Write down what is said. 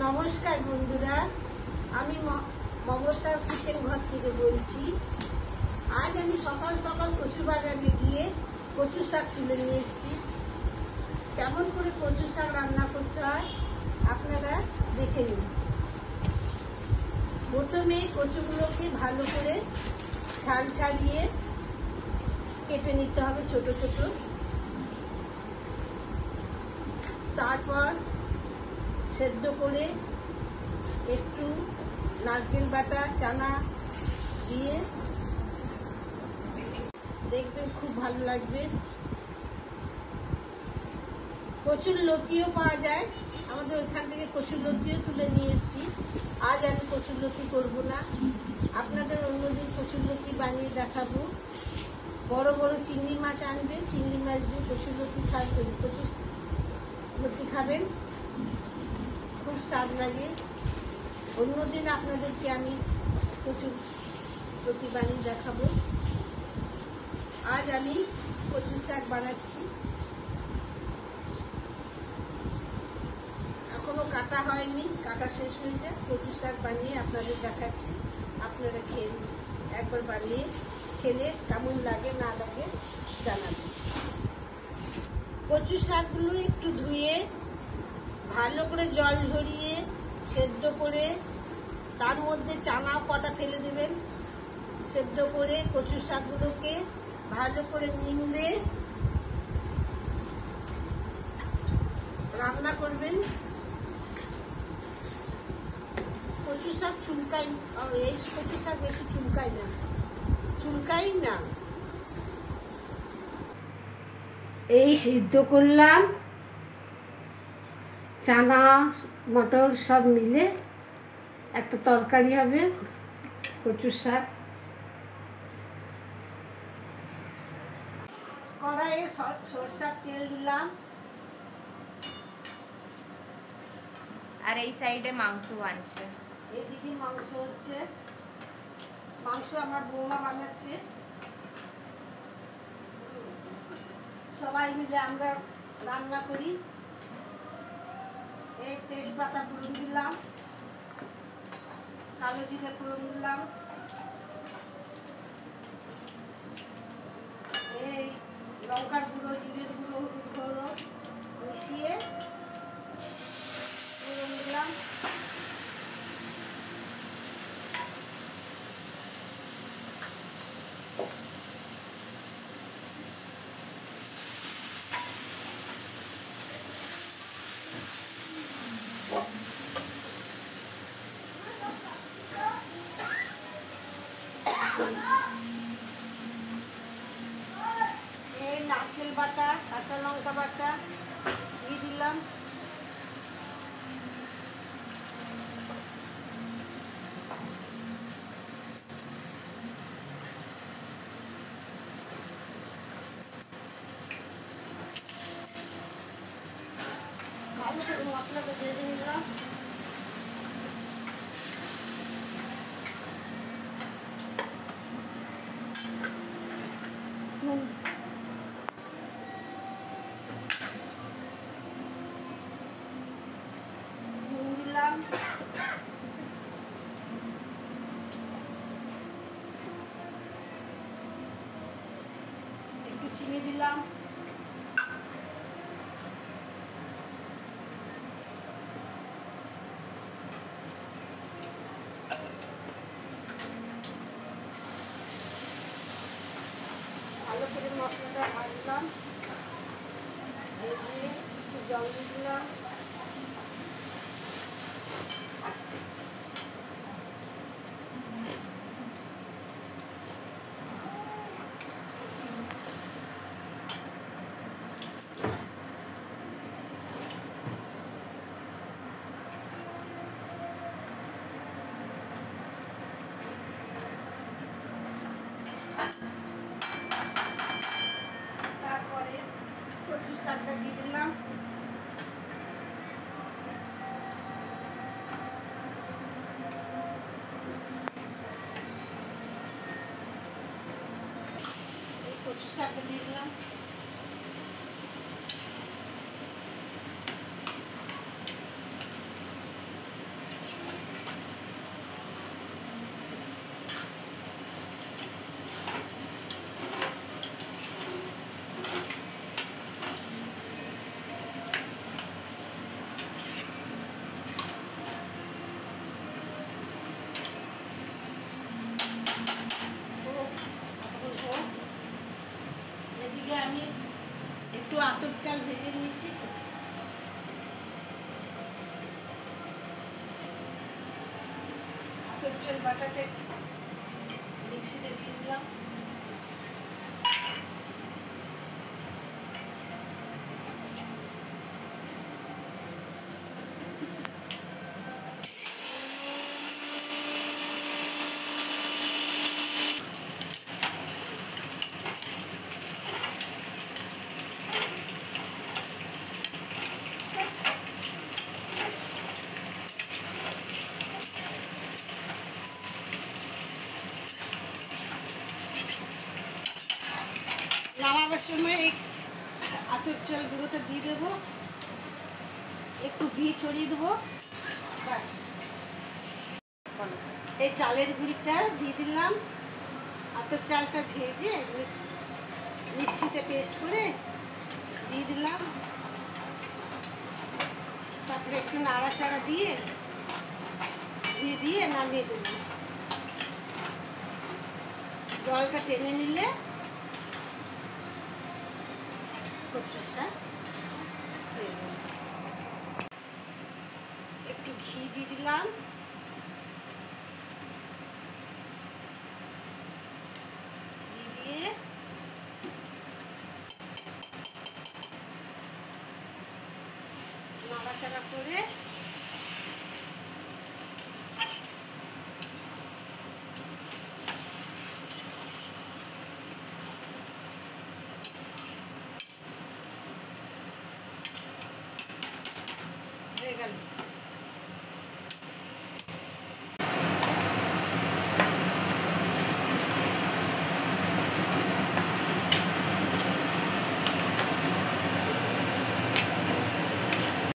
নমস্কার বন্ধুরা, আমি মমতার কিচেন ঘর থেকে বলছি। আজ আমি সকাল সকাল কচু বাগানে গিয়ে কচু শাক তুলে নিয়ে এসেছি। কেমন করে কচু শাক রান্না করতে হয় আপনারা দেখে নিন। প্রথমে কচুগুলোকে ভালো করে ছাল ছাড়িয়ে কেটে নিতে হবে ছোট ছোট। তারপর সেদ্ধ করে একটু নারকেল বাটা চানা দিয়ে দেখবেন, খুব ভালো লাগবে। কচুর লতিও পাওয়া যায়, আমাদের ওইখান থেকে কচুর লতিও তুলে নিয়ে এসেছি। আজ আমি কচুর লতি করবো না, আপনাদের অন্যদিন কচুর লতি বানিয়ে দেখাবো। বড় বড় চিংড়ি মাছ আনবেন, চিংড়ি মাছ দিয়ে কচুর লতি কচুর লতি খাবেন, খুব স্বাদ লাগে। অন্যদিন আপনাদেরকে আমি কচুর লতি বানিয়ে দেখাবো। আজ আমি কচু শাক বানাচ্ছি, এখনো কাটা হয়নি, কাটা শেষ হয়ে যায়। কচু শাক বানিয়ে আপনাদের দেখাচ্ছি, আপনারা খেয়ে একবার বানিয়ে খেলে কেমন লাগে না লাগে জানাবেন। কচু শাকগুলো একটু ধুয়ে ভালো করে জল ঝরিয়ে সেদ্ধ করে তার মধ্যে চানা কটা ফেলে দেবেন। সেদ্ধ করে কচু শাকগুলোকে ভালো করে নিংড়ে রান্না করবেন। কচু শাক চুলকাই, এই কচু শাক বেশি চুলকাই না। এই সিদ্ধ করলাম, চানা মটর সব মিলে একটা তরকারি হবে কচু শাক। কড়াইয়ে সরষের তেল দিলাম, আর এই সাইডে মাংস বানছে। এদিকে মাংস হচ্ছে, মাংস আমার বৌমা বানাচ্ছে। সবাই মিলে আমরা রান্না করি। এই তেজপাতা ফোড়ন দিলাম, কালো জিরে ফোড়ন দিলাম, এই লঙ্কার গুঁড়ো, জিরের গুঁড়ো, হলুদ গুঁড়ো মিশিয়ে ফোড়ন দিলাম। এই নারকেল বাটা, কাঁচা লঙ্কা বাটা দিয়ে দিলাম। ভালো করে মশলাটা ভেজে নিলাম। নুন দিলাম, একটু চিনি দিলাম, ভালো করে মশলাটা ভাজলাম, ভেজে একটু জল দিলাম। তারপরে কচু শাকটা দিয়ে দিলাম। কচু শাকটা দিয়ে দিলাম। আতপ চাল ভেজে নিয়েছি। আতপ চাল বাটাতে মিক্সিতে দিয়ে দিলাম। নামাবার সময় এই আতপ চাল গুঁড়োটা দিয়ে দেবো, একটু ঘি ছড়িয়ে দেবো, ব্যাস। এই চালের গুঁড়িটা দিয়ে দিলাম, আতপ চালটা ভেজে মিক্সিতে পেস্ট করে দিয়ে দিলাম। তারপরে একটু নাড়াচাড়া দিয়ে দিয়ে নামিয়ে দেবো। জলটা টেনে নিলে কচুর শাক হয়ে গেল। একটু ঘি দিয়ে দিলাম, দিয়ে নাড়াচাড়া করে হয়ে গেল।